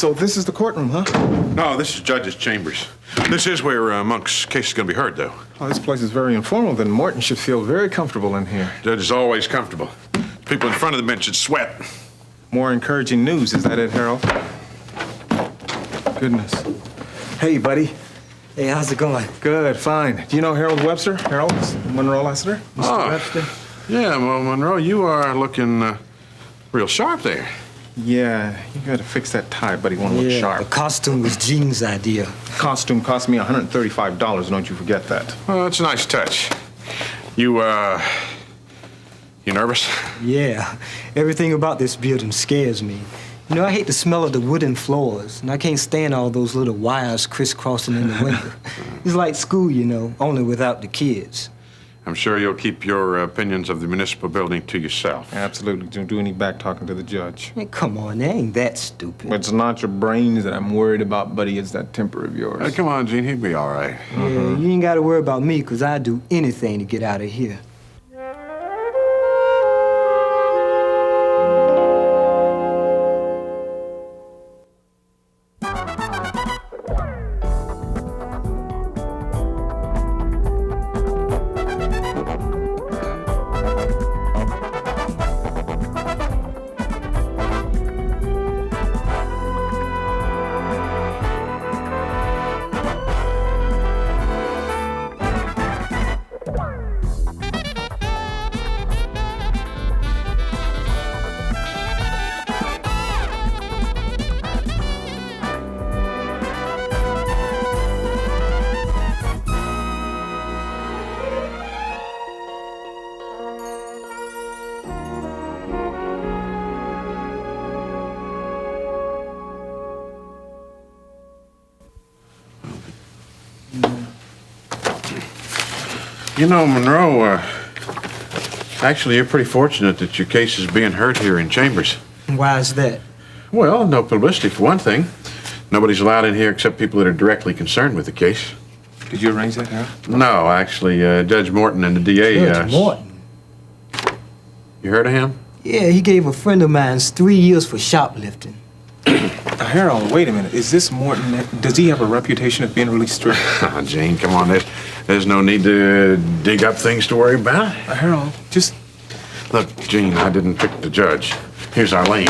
So this is the courtroom, huh? No, this is Judge's chambers. This is where Monk's case is going to be heard, though. Oh, this place is very informal. Then Morton should feel very comfortable in here. Judge is always comfortable. People in front of the bench should sweat. More encouraging news, is that it, Harold? Goodness. Hey, buddy. Hey, how's it going? Good, fine. Do you know Harold Webster? Harold Monroe Lassiter? Oh, Webster? Yeah, well, Monroe, you are looking real sharp there. Yeah, you gotta fix that tie, buddy. Want to look The sharp. costume was Gene's idea. Costume cost me $135. Don't you forget that. Oh, that's a nice touch. You nervous? Yeah, everything about this building scares me. You know, I hate the smell of the wooden floors, and I can't stand all those little wires crisscrossing in the window. It's like school, you know, only without the kids. I'm sure you'll keep your opinions of the municipal building to yourself. Absolutely. Don't do any back talking to the judge. Hey, come on, they ain't that stupid. It's not your brains that I'm worried about, buddy. It's that temper of yours. Come on, Gene. He'd be all right. Yeah, you ain't got to worry about me, because I'd do anything to get out of here. You know, Monroe, actually, you're pretty fortunate that your case is being heard here in chambers. Why is that? Well, no publicity, for one thing. Nobody's allowed in here except people that are directly concerned with the case. Did you arrange that, Harold? No, actually, Judge Morton and the DA... Judge Morton? You heard of him? Yeah, he gave a friend of mine 3 years for shoplifting. Harold, wait a minute. Is this Morton? Does he have a reputation of being really strict? Oh, Gene, come on. There's no need to dig up things to worry about. Harold, just... Look, Gene, I didn't pick the judge. Here's Arlene.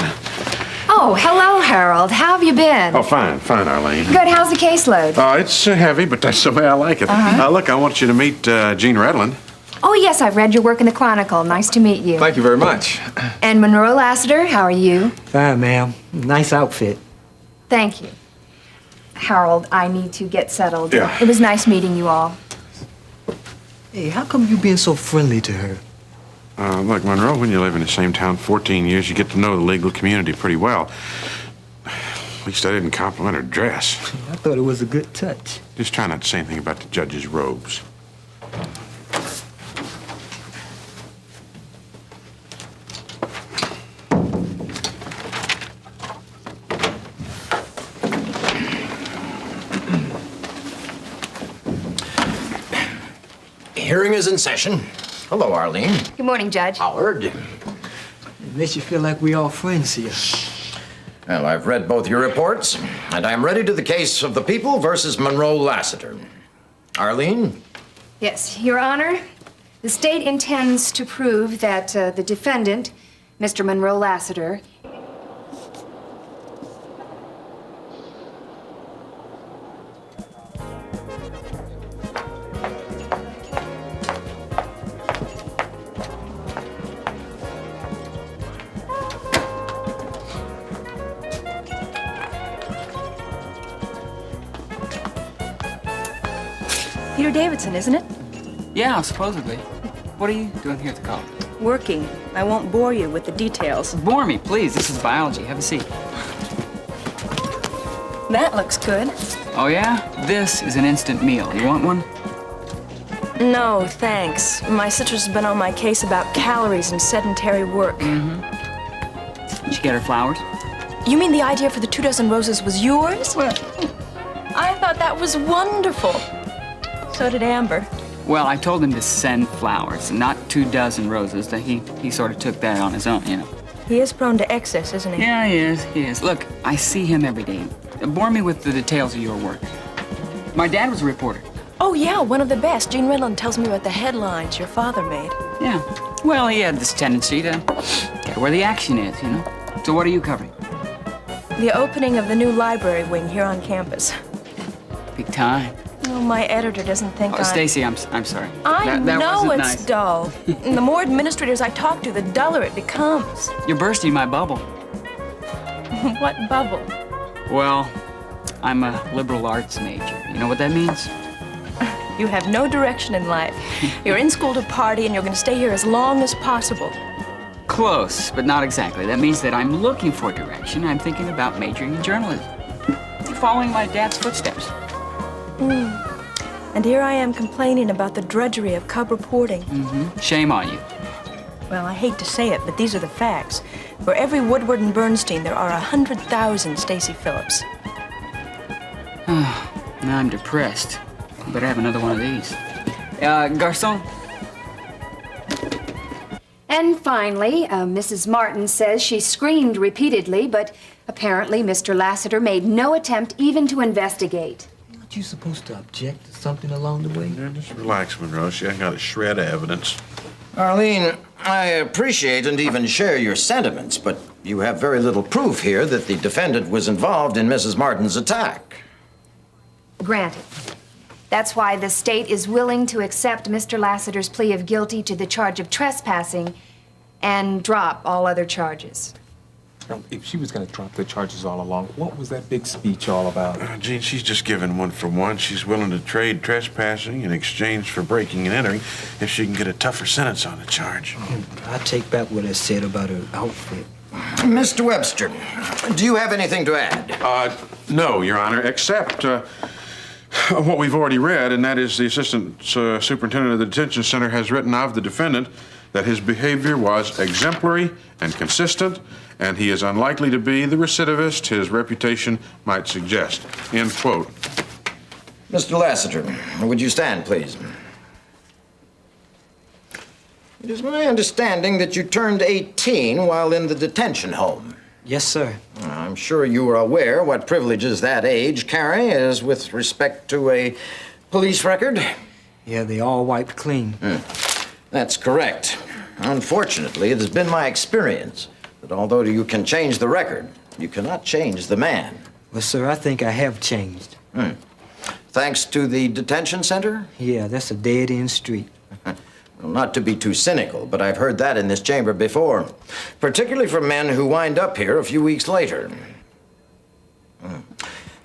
Oh, hello, Harold. How have you been? Oh, fine, Arlene. Good. How's the caseload? It's heavy, but that's the way I like it. Look, I want you to meet Gene Redland. Oh, yes, I've read your work in the Chronicle. Nice to meet you. Thank you very much. And Monroe Lassiter, how are you? Fine, ma'am. Nice outfit. Thank you. Harold, I need to get settled. Yeah. It was nice meeting you all. Hey, how come you being so friendly to her? Look, Monroe, when you live in the same town 14 years, you get to know the legal community pretty well. At least I didn't compliment her dress. I thought it was a good touch. Just try not to say anything about the judge's robes. Hearing is in session. Hello, Arlene. Good morning, Judge. Howard. It makes you feel like we all friends here. Well, I've read both your reports, and I'm ready to the case of the people versus Monroe Lassiter. Arlene? Yes, Your Honor. The state intends to prove that the defendant, Mr. Monroe Lassiter, Peter Davidson, isn't it? Yeah, supposedly. What are you doing here at the college? Working. I won't bore you with the details. Bore me, please. This is biology. Have a seat. That looks good. Oh, yeah? This is an instant meal. You want one? No, thanks. My sister's been on my case about calories and sedentary work. Did she get her flowers? You mean the idea for the 2 dozen roses was yours? Well, I thought that was wonderful. So did Amber. well, I told him to send flowers, not 2 dozen roses. That he sort of took that on his own, you know. He is prone to excess, isn't he? Yeah, he is. He is. Look, I see him every day. Bore me with the details of your work. My dad was a reporter. Oh, yeah, one of the best. Gene Redlin tells me about the headlines your father made. Yeah. Well, he had this tendency to get where the action is, you know? So what are you covering? The opening of the new library wing here on campus. Big time. Oh, my editor doesn't think Oh, Stacy, I'm sorry. I That know wasn't it's nice. dull. And the more administrators I talk to, the duller it becomes. You're bursting my bubble. What bubble? Well, I'm a liberal arts major. You know what that means? You have no direction in life. You're in school to party, and you're going to stay here as long as possible. Close, but not exactly. That means that I'm looking for direction. I'm thinking about majoring in journalism. Following my dad's footsteps. And here I am complaining about the drudgery of cub reporting. Shame on you. Well, I hate to say it, but these are the facts. For every Woodward and Bernstein, there are 100,000 Stacy Phillips. Now I'm depressed. Better have another one of these. Garçon. And finally, Mrs. Martin says she screamed repeatedly, but apparently Mr. Lassiter made no attempt even to investigate. Aren't you supposed to object to something along the way? Yeah, just relax, Monroe. She ain't got a shred of evidence. Arlene, I appreciate and even share your sentiments, but you have very little proof here that the defendant was involved in Mrs. Martin's attack. Granted. That's why the state is willing to accept Mr. Lassiter's plea of guilty to the charge of trespassing and drop all other charges. Now, if she was going to drop the charges all along, what was that big speech all about? Gene, she's just giving one for one. She's willing to trade trespassing in exchange for breaking and entering if she can get a tougher sentence on the charge. I take back what I said about her outfit. Mr. Webster, do you have anything to add? No, Your Honor, except what we've already read, and that is the assistant superintendent of the detention center has written of the defendant that his behavior was exemplary and consistent, and he is unlikely to be the recidivist his reputation might suggest. End quote. Mr. Lassiter, would you stand, please? It is my understanding that you turned 18 while in the detention home. Yes, sir. I'm sure you are aware what privileges that age carry as with respect to a police record. Yeah, they all wiped clean. That's correct. Unfortunately, it has been my experience that although you can change the record, you cannot change the man. Well, sir, I think I have changed. Thanks to the detention center? Yeah, that's a dead-end street. Well, not to be too cynical, but I've heard that in this chamber before, particularly from men who wind up here a few weeks later.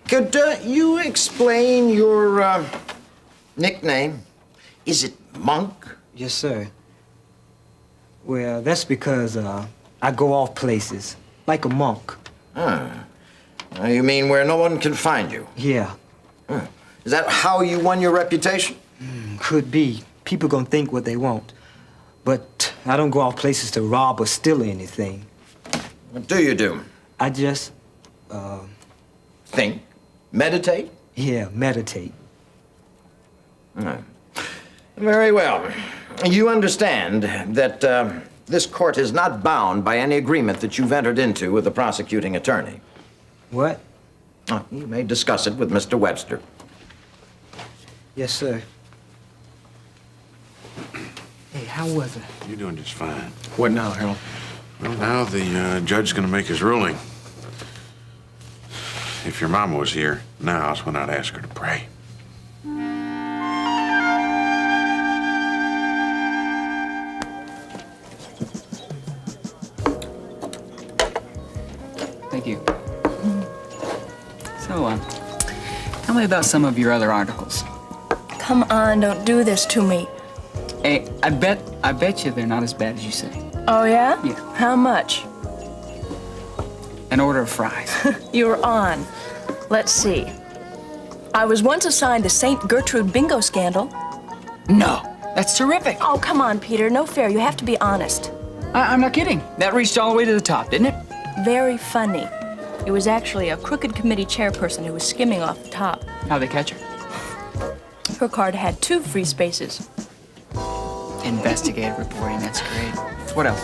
Could you explain your nickname? Is it Monk? Yes, sir. Well, that's because I go off places, like a monk. You mean where no one can find you? Yeah, Is that how you won your reputation? could be. People gonna think what they want. But I don't go off places to rob or steal anything. What do you do? I just, Think? Meditate? yeah, meditate. Very well. You understand that this court is not bound by any agreement that you've entered into with the prosecuting attorney. What? You may discuss it with Mr. Webster. Yes, sir. Hey, how was it? You're doing just fine. What now, Harold? Well, now the judge's going to make his ruling. If your mama was here, now's when I'd ask her to pray. Thank you. So, tell me about some of your other articles. Come on, don't do this to me. Hey, I bet you they're not as bad as you say. Oh, yeah? Yeah. How much? An order of fries. You're on. Let's see. I was once assigned the St. Gertrude bingo scandal. No, that's terrific. Oh, come on, Peter. No fair. You have to be honest. I'm not kidding. That reached all the way to the top, didn't it? Very funny. It was actually a crooked committee chairperson who was skimming off the top. How'd they catch her? Her card had 2 free spaces. Investigative reporting, that's great. What else?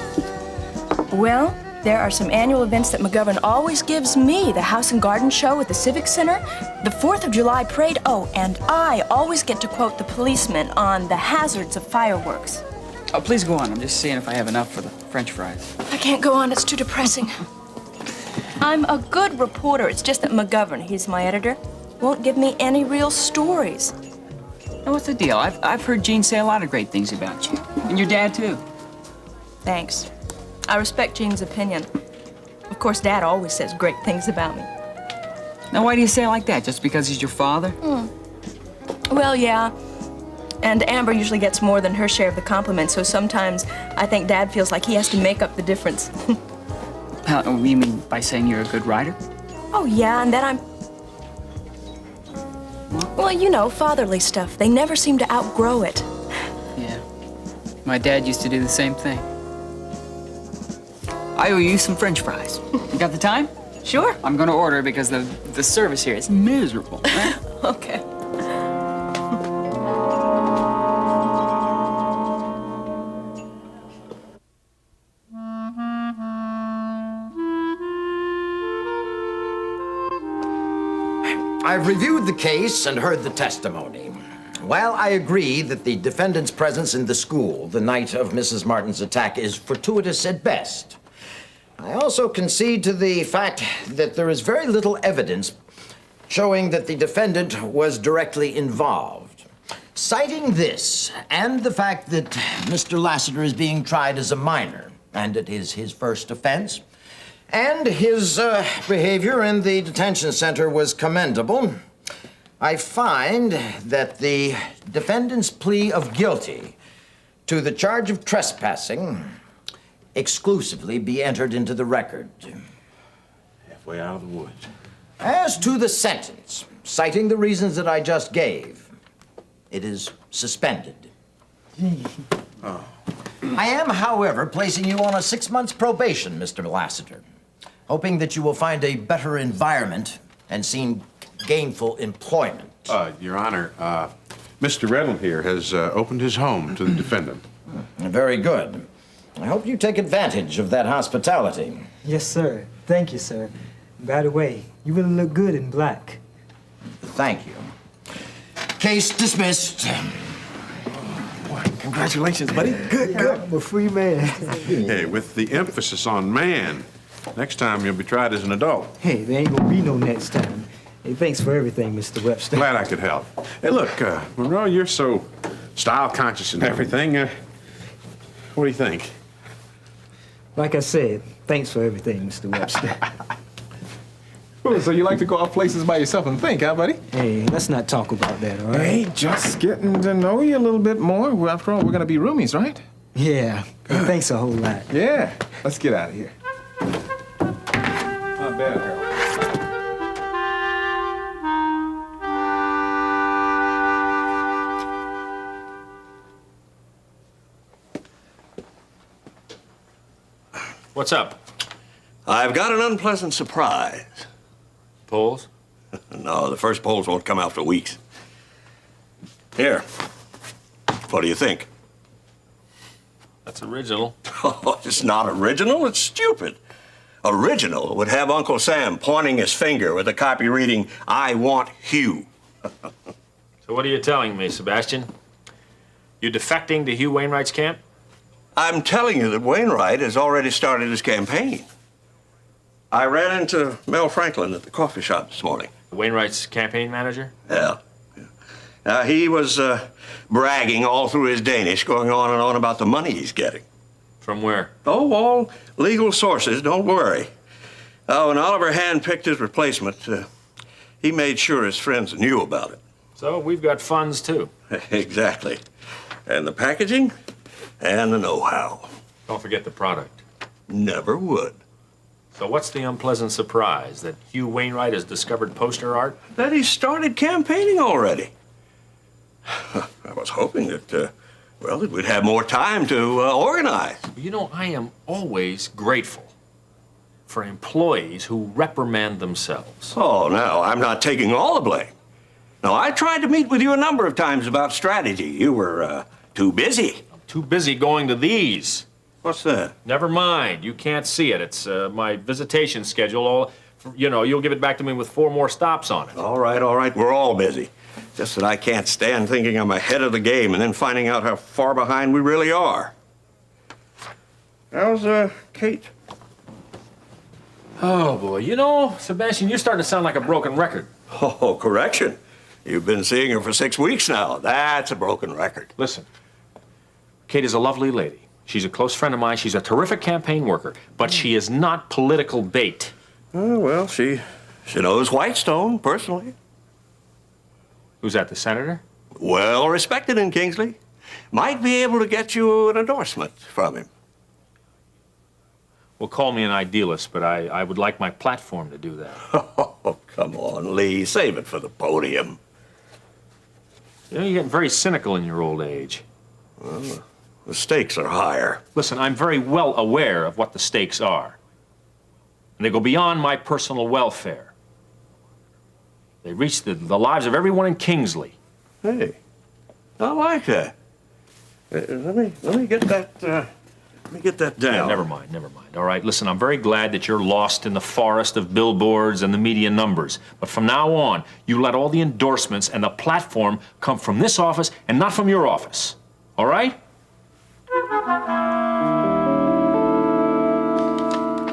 Well, There are some annual events that McGovern always gives me. The House and Garden Show at the Civic Center, the 4th of July Parade. Oh, and I always get to quote the policeman on the hazards of fireworks. Oh, please go on. I'm just seeing if I have enough for the French fries. I can't go on. It's too depressing. I'm a good reporter. It's just that McGovern, he's my editor, won't give me any real stories. Now, what's the deal? I've heard Gene say a lot of great things about you. And your dad, too. Thanks. I respect Gene's opinion. Of course, Dad always says great things about me. Now, why do you say it like that? Just because he's your father? Well, yeah. And Amber usually gets more than her share of the compliments, so sometimes I think Dad feels like he has to make up the difference. You mean by saying you're a good writer? Oh, yeah, and then I'm... Well, you know, fatherly stuff. They never seem to outgrow it. Yeah. My dad used to do the same thing. I owe you some French fries. You got the time? Sure. I'm gonna order because the service here is miserable. Right? Okay. I've reviewed the case and heard the testimony. While I agree that the defendant's presence in the school the night of Mrs. Martin's attack is fortuitous at best, I also concede to the fact that there is very little evidence showing that the defendant was directly involved. Citing this and the fact that Mr. Lassiter is being tried as a minor, and it is his first offense, and his behavior in the detention center was commendable, I find that the defendant's plea of guilty to the charge of trespassing exclusively be entered into the record. Halfway out of the woods. As to the sentence, citing the reasons that I just gave, it is suspended. I am, however, placing you on a 6-month probation, Mr. Lassiter, hoping that you will find a better environment and seek gainful employment. Your Honor, Mr. Redland here has opened his home to the defendant. Very good. I hope you take advantage of that hospitality. Yes, sir. Thank you, sir. By the way, you really look good in black. Thank you. Case dismissed. Congratulations, buddy. Good. I'm a free man. Hey, with the emphasis on man, next time you'll be tried as an adult. Hey, there ain't gonna be no next time. Hey, thanks for everything, Mr. Webster. Glad I could help. Hey, look, Monroe, you're so style conscious and everything. What do you think? Like I said, thanks for everything, Mr. Webster. Oh, so you like to go off places by yourself and think, huh, buddy? Hey, let's not talk about that, all right? Hey, just getting to know you a little bit more. Well, after all, we're gonna be roomies, right? Yeah, thanks a whole lot. Yeah. Let's get out of here. Not bad, Harold. What's up? I've got an unpleasant surprise. Polls? No, the first polls won't come out for weeks. Here. What do you think? That's original. Oh, it's not original, it's stupid. Original would have Uncle Sam pointing his finger with a copy reading, "I want Hugh." So what are you telling me, Sebastian? You defecting to Hugh Wainwright's camp? I'm telling you that Wainwright has already started his campaign. I ran into Mel Franklin at the coffee shop this morning. Wainwright's campaign manager? Yeah. He was bragging all through his Danish, going on and on about the money he's getting. From where? Oh, all legal sources, don't worry. Oh, when Oliver handpicked his replacement, he made sure his friends knew about it. So we've got funds, too. Exactly. And the packaging and the know-how. Don't forget the product. Never would. So what's the unpleasant surprise? That Hugh Wainwright has discovered poster art? That he started campaigning already. I was hoping that, well, that we'd have more time to organize. You know, I am always grateful for employees who reprimand themselves. Oh, no, I'm not taking all the blame. No, I tried to meet with you a number of times about strategy. You were too busy. Too busy going to these. What's that? Never mind. You can't see it. It's my visitation schedule. You'll give it back to me with 4 more stops on it. All right. We're all busy. Just that I can't stand thinking I'm ahead of the game and then finding out how far behind we really are. How's, Kate? Oh, boy. Sebastian, you're starting to sound like a broken record. Oh, correction. You've been seeing her for 6 weeks now. That's a broken record. Listen, Kate is a lovely lady. She's a close friend of mine. She's a terrific campaign worker, but she is not political bait. Oh, well, she knows Whitestone personally. Who's that, the senator? Well respected in Kingsley. Might be able to get you an endorsement from him. Well, call me an idealist, but I would like my platform to do that. Oh, come on, Lee. Save it for the podium. You're getting very cynical in your old age. Well, the stakes are higher. Listen, I'm very well aware of what the stakes are. And they go beyond my personal welfare. They reach the lives of everyone in Kingsley. Hey, I like that. Let me get that. Let me get that down. Yeah, never mind. All right, listen, I'm very glad that you're lost in the forest of billboards and the media numbers. But from now on, you let all the endorsements and the platform come from this office and not from your office. All right?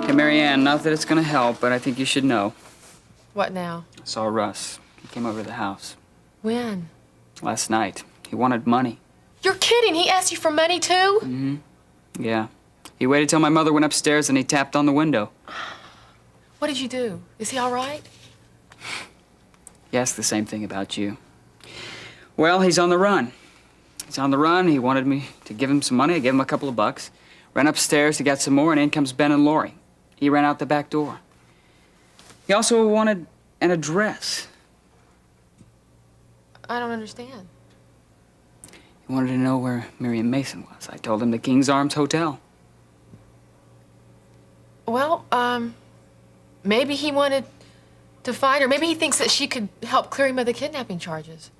Hey, Marianne, not that it's gonna help, but I think you should know. What now? I saw Russ. He came over to the house. When? Last night. He wanted money. You're kidding! He asked you for money, too? Yeah. He waited till my mother went upstairs and he tapped on the window. What did you do? Is he all right? He asked the same thing about you. Well, he's on the run. He wanted me to give him some money. I gave him a couple of bucks. Ran upstairs to get some more, and in comes Ben and Lori. He ran out the back door. He also wanted an address. I don't understand. He wanted to know where Miriam Mason was. I told him the King's Arms Hotel. Well, maybe he wanted to find her. Maybe he thinks that she could help clear him of the kidnapping charges.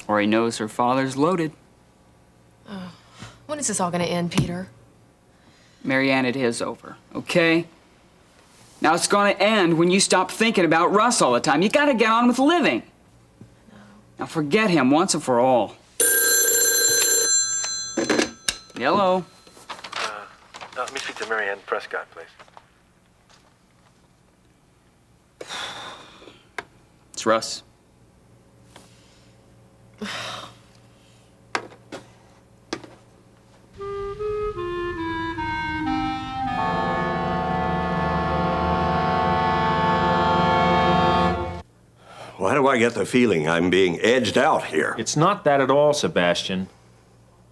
Or he knows her father's loaded. When is this all going to end, Peter? Marianne, it is over, okay? Now it's gonna end when you stop thinking about Russ all the time. You gotta get on with living. Now forget him once and for all. Hello? Let me speak to Marianne Prescott, please. It's Russ. Why do I get the feeling I'm being edged out here? It's not that at all, Sebastian.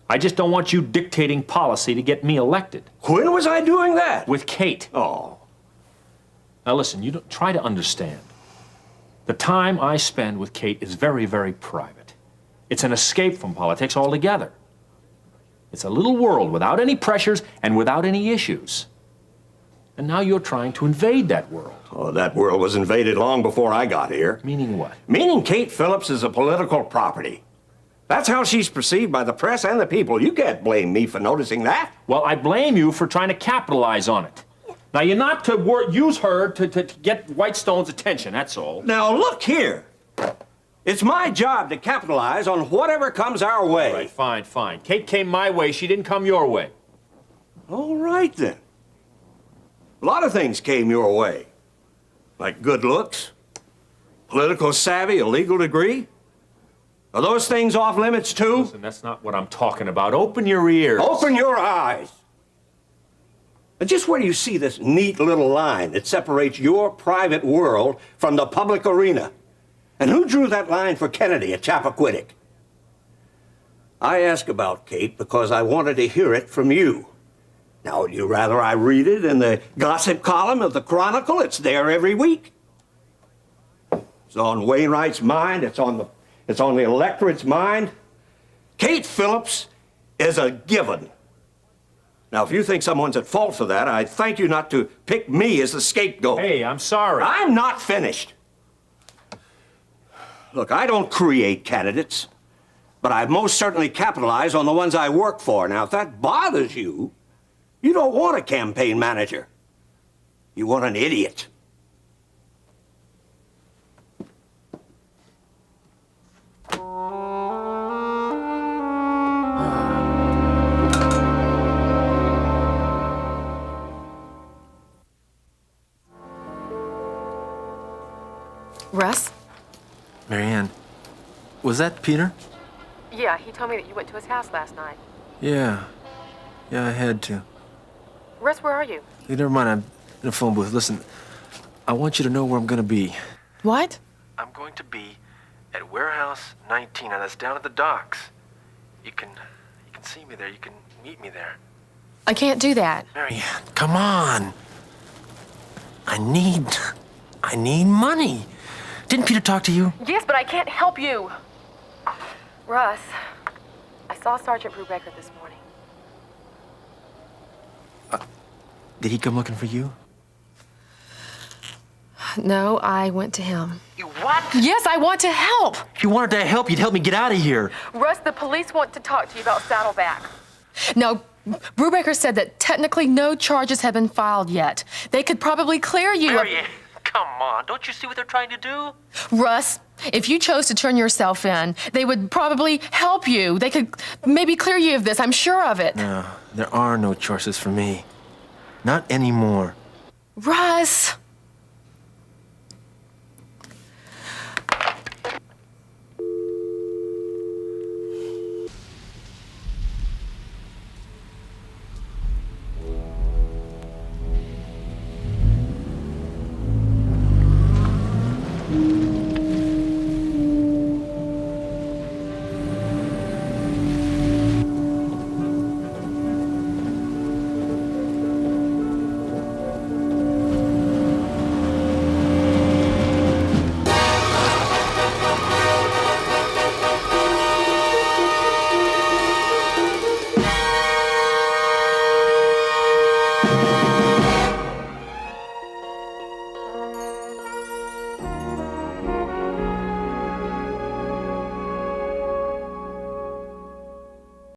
I just don't want you dictating policy to get me elected. When was I doing that? With Kate. Oh. Now listen, you don't try to understand. The time I spend with Kate is very, very private. It's an escape from politics altogether. It's a little world without any pressures and without any issues. And now you're trying to invade that world. Oh, that world was invaded long before I got here. Meaning what? Meaning Kate Phillips is a political property. That's how she's perceived by the press and the people. You can't blame me for noticing that. Well, I blame you for trying to capitalize on it. Now, you're not to use her to get Whitestone's attention, that's all. Now, look here. It's my job to capitalize on whatever comes our way. All right, fine. Kate came my way. She didn't come your way. All right, then. A lot of things came your way. Like good looks, political savvy, a legal degree. Are those things off limits, too? Listen, that's not what I'm talking about. Open your ears. Open your eyes. And just where do you see this neat little line that separates your private world from the public arena? And who drew that line for Kennedy at Chappaquiddick? I ask about Kate because I wanted to hear it from you. Now, would you rather I read it in the gossip column of the Chronicle? It's there every week. It's on Wainwright's mind. It's on the electorate's mind. Kate Phillips is a given. Now, if you think someone's at fault for that, I thank you not to pick me as the scapegoat. Hey, I'm sorry. I'm not finished. Look, I don't create candidates, but I most certainly capitalize on the ones I work for. Now, if that bothers you, You don't want a campaign manager. You want an idiot. Russ? Marianne, was that Peter? Yeah, he told me that you went to his house last night. Yeah. Yeah, I had to. Russ, where are you? Hey, never mind, I'm in a phone booth. Listen, I want you to know where I'm gonna be. What? I'm going to be at Warehouse 19, and that's down at the docks. You can see me there. You can meet me there. I can't do that. Marianne, come on. I need money. Didn't Peter talk to you? Yes, but I can't help you. Russ, I saw Sergeant Brubaker this morning. Did he come looking for you? No, I went to him. You what? Yes, I want to help. If you wanted to help, you'd help me get out of here. Russ, the police want to talk to you about Saddleback. No, Brubaker said that technically no charges have been filed yet. They could probably clear you. Marianne, come on. Don't you see what they're trying to do? Russ, if you chose to turn yourself in, they would probably help you. They could maybe clear you of this. I'm sure of it. No, there are no choices for me. Not anymore. Russ.